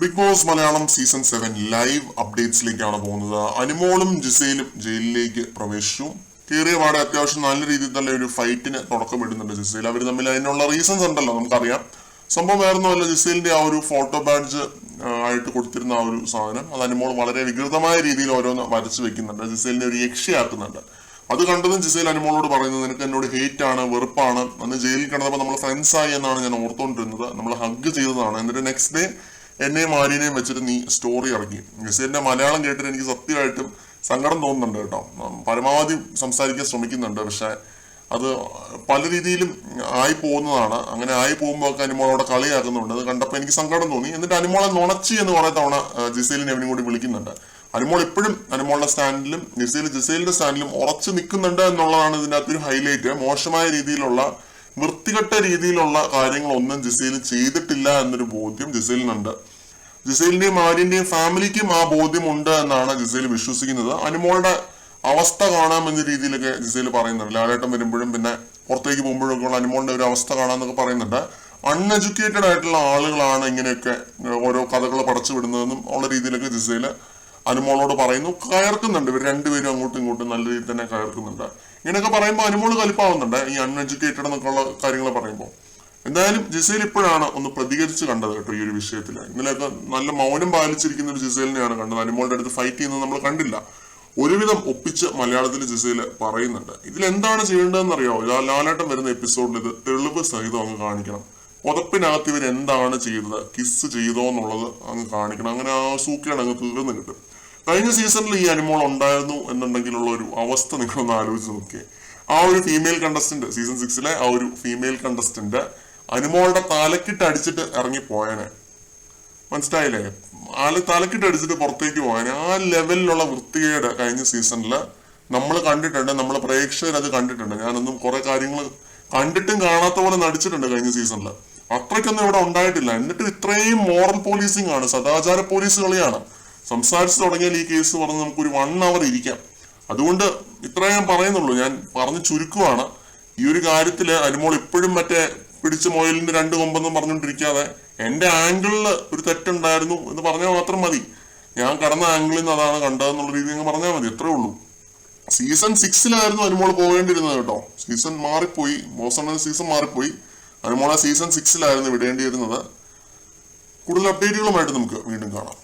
Big boss Malayalam season 7 live അപ്ഡേറ്റ്സിലേക്കാണ് പോകുന്നത്. അനുമോളും ജിസയിലും ജയിലിലേക്ക് പ്രവേശിച്ചു. കയറിയ പാടെ അത്യാവശ്യം നല്ല രീതിയിൽ തന്നെ ഒരു ഫൈറ്റിന് തുടക്കമിടുന്നുണ്ട് ജിസയിൽ. അവർ തമ്മിൽ അതിനുള്ള റീസൺസ് ഉണ്ടല്ലോ, നമുക്കറിയാം. സംഭവം വേറൊന്നുമല്ല, ജിസയിലിന്റെ ആ ഒരു ഫോട്ടോ ബാഡ്ജ് ആയിട്ട് കൊടുത്തിരുന്ന ആ ഒരു സാധനം അത് അനുമോൾ വളരെ വികൃതമായ രീതിയിൽ ഓരോന്ന് വരച്ചു വെക്കുന്നുണ്ട്. ജിസയിലിനെ ഒരു യക്ഷിയാക്കുന്നുണ്ട്. അത് കണ്ടതും ജിസയിൽ അനുമോളോട് പറയുന്നത്, നിനക്ക് എന്നോട് ഹേറ്റ് ആണ്, വെറുപ്പാണ്. അന്ന് ജയിലിൽ കിടന്നപ്പോൾ നമ്മൾ ഫ്രണ്ട്സ് ആയി എന്നാണ് ഞാൻ ഓർത്തുകൊണ്ടിരുന്നത്. നമ്മൾ ഹഗ് ചെയ്തതാണ്. എന്നിട്ട് നെക്സ്റ്റ് ഡേ എന്നെയും ആര്യനെയും വെച്ചിട്ട് നീ സ്റ്റോറി ഇറക്കി. ജിസയിലിന്റെ മലയാളം കേട്ടിട്ട് എനിക്ക് സത്യമായിട്ടും സങ്കടം തോന്നുന്നുണ്ട് കേട്ടോ. പരമാവധി സംസാരിക്കാൻ ശ്രമിക്കുന്നുണ്ട്, പക്ഷെ അത് പല രീതിയിലും ആയി പോകുന്നതാണ്. അങ്ങനെ ആയി പോകുമ്പോൾ ഒക്കെ അനുമോളോടെ കളിയാക്കുന്നുണ്ട്. അത് കണ്ടപ്പോൾ എനിക്ക് സങ്കടം തോന്നി. എന്നിട്ട് അനുമോളെ നുണച്ചി എന്ന് കുറെ തവണ ജിസയിലിനെ എവനും കൂടി വിളിക്കുന്നുണ്ട്. അനുമോൾ ഇപ്പോഴും അനുമോളുടെ സ്റ്റാൻഡിലും ജിസയിലിന്റെ സ്റ്റാൻഡിലും ഉറച്ചു നിൽക്കുന്നുണ്ട് എന്നുള്ളതാണ് ഇതിന്റെ അകത്തൊരു ഹൈലൈറ്റ്. മോശമായ രീതിയിലുള്ള വൃത്തികെട്ട രീതിയിലുള്ള കാര്യങ്ങളൊന്നും ജിസയിൽ ചെയ്തിട്ടില്ല എന്നൊരു ബോധ്യം ജിസയിലിനുണ്ട്. ജിസയിലിന്റെയും ആര്യന്റെയും ഫാമിലിക്കും ആ ബോധ്യം ഉണ്ട് എന്നാണ് ജിസയിൽ വിശ്വസിക്കുന്നത്. അനുമോളുടെ അവസ്ഥ കാണാമെന്ന രീതിയിലൊക്കെ ജിസയിൽ പറയുന്നുണ്ട്. ലാലേട്ടം വരുമ്പോഴും പിന്നെ പുറത്തേക്ക് പോകുമ്പോഴൊക്കെ ഉള്ള അനുമോളുടെ ഒരു അവസ്ഥ കാണാമെന്നൊക്കെ പറയുന്നുണ്ട്. അൺഎഡ്യൂക്കേറ്റഡ് ആയിട്ടുള്ള ആളുകളാണ് ഇങ്ങനെയൊക്കെ ഓരോ കഥകൾ പടച്ചു വിടുന്നതെന്നും ഉള്ള രീതിയിലൊക്കെ ജിസയിൽ അനുമോളോട് പറയുന്നു. കയർക്കുന്നുണ്ട്. ഇവർ രണ്ടുപേരും അങ്ങോട്ടും ഇങ്ങോട്ടും നല്ല രീതിയിൽ തന്നെ കയർക്കുന്നുണ്ട്. ഇങ്ങനെയൊക്കെ പറയുമ്പോൾ അനുമോള് കലിപ്പാവുന്നുണ്ട് ഈ അൺഎഡ്യൂക്കേറ്റഡ് എന്നൊക്കെ ഉള്ള കാര്യങ്ങൾ പറയുമ്പോൾ. എന്തായാലും ജിസയിൽ ഇപ്പോഴാണ് ഒന്ന് പ്രതികരിച്ച് കണ്ടത് കേട്ടോ ഈ ഒരു വിഷയത്തിൽ. ഇന്നലെയൊക്കെ നല്ല മൗനം പാലിച്ചിരിക്കുന്ന ഒരു ജിസയിലിനെയാണ് കണ്ടത്. അനുമോളുടെ അടുത്ത് ഫൈറ്റ് ചെയ്യുന്നത് നമ്മൾ കണ്ടില്ല. ഒരുവിധം ഒപ്പിച്ച് മലയാളത്തിൽ ജിസയിൽ പറയുന്നുണ്ട്. ഇതിലെന്താണ് ചെയ്യേണ്ടതെന്ന് അറിയാമോ? ലാലേട്ടം വരുന്ന എപ്പിസോഡിൽ ഇത് തെളിവ് സഹിതം അങ്ങ് കാണിക്കണം. പുതപ്പിനകത്ത് ഇവർ എന്താണ് ചെയ്തത്, കിസ് ചെയ്തോ എന്നുള്ളത് അങ്ങ് കാണിക്കണം. അങ്ങനെ ആ സൂക്കേട് അങ്ങ് തീർന്നു കിട്ടും. കഴിഞ്ഞ സീസണിൽ ഈ അനുമോൾ ഉണ്ടായിരുന്നു എന്നുണ്ടെങ്കിലുള്ള ഒരു അവസ്ഥ നിങ്ങളൊന്ന് ആലോചിച്ച് നോക്കിയേ. ആ ഒരു ഫീമെയിൽ കണ്ടസ്റ്റന്റ്, സീസൺ 6 ആ ഒരു ഫീമെയിൽ കണ്ടസ്റ്റന്റ് അനുമോളുടെ തലക്കിട്ട് അടിച്ചിട്ട് ഇറങ്ങിപ്പോയനെ. മനസ്സിലായില്ലേ? തലക്കിട്ട് അടിച്ചിട്ട് പുറത്തേക്ക് പോകാൻ ആ ലെവലിലുള്ള വൃത്തികേട് കഴിഞ്ഞ സീസണിൽ നമ്മൾ കണ്ടിട്ടുണ്ട്. നമ്മൾ പ്രേക്ഷകർ അത് കണ്ടിട്ടുണ്ട്. ഞാനൊന്നും കുറെ കാര്യങ്ങൾ കണ്ടിട്ടും കാണാത്ത പോലെ നടിച്ചിട്ടുണ്ട് കഴിഞ്ഞ സീസണിൽ. അത്രയ്ക്കൊന്നും ഇവിടെ ഉണ്ടായിട്ടില്ല. എന്നിട്ട് ഇത്രയും മോറൽ പോലീസിംഗ് ആണ്, സദാചാര പോലീസ് കളിയാണ്. സംസാരിച്ചു തുടങ്ങിയാൽ ഈ കേസ് പറഞ്ഞ് നമുക്കൊരു 1 hour ഇരിക്കാം. അതുകൊണ്ട് ഇത്രേ ഞാൻ പറയുന്നുള്ളൂ. ഞാൻ പറഞ്ഞു ചുരുക്കുവാണ്. ഈ ഒരു കാര്യത്തില് അനുമോൾ ഇപ്പോഴും മറ്റേ പിടിച്ച മുയലിന്റെ 2 കൊമ്പെന്നും പറഞ്ഞുകൊണ്ടിരിക്കാതെ എന്റെ ആംഗിളിൽ ഒരു തെറ്റുണ്ടായിരുന്നു എന്ന് പറഞ്ഞാൽ മാത്രം മതി. ഞാൻ കടന്ന ആംഗിളിൽ നിന്ന് അതാണ് കണ്ടതെന്നുള്ള രീതി അങ്ങ് പറഞ്ഞാൽ മതി. അത്രേ ഉള്ളൂ. സീസൺ 6 അനുമോൾ പോകേണ്ടിയിരുന്നത് കേട്ടോ. സീസൺ മാറിപ്പോയി. മോശം സീസൺ മാറിപ്പോയി. അനുമോളെ സീസൺ 6 വിടേണ്ടിയിരുന്നത്. കൂടുതൽ അപ്ഡേറ്റുകളുമായിട്ട് നമുക്ക് വീണ്ടും കാണാം.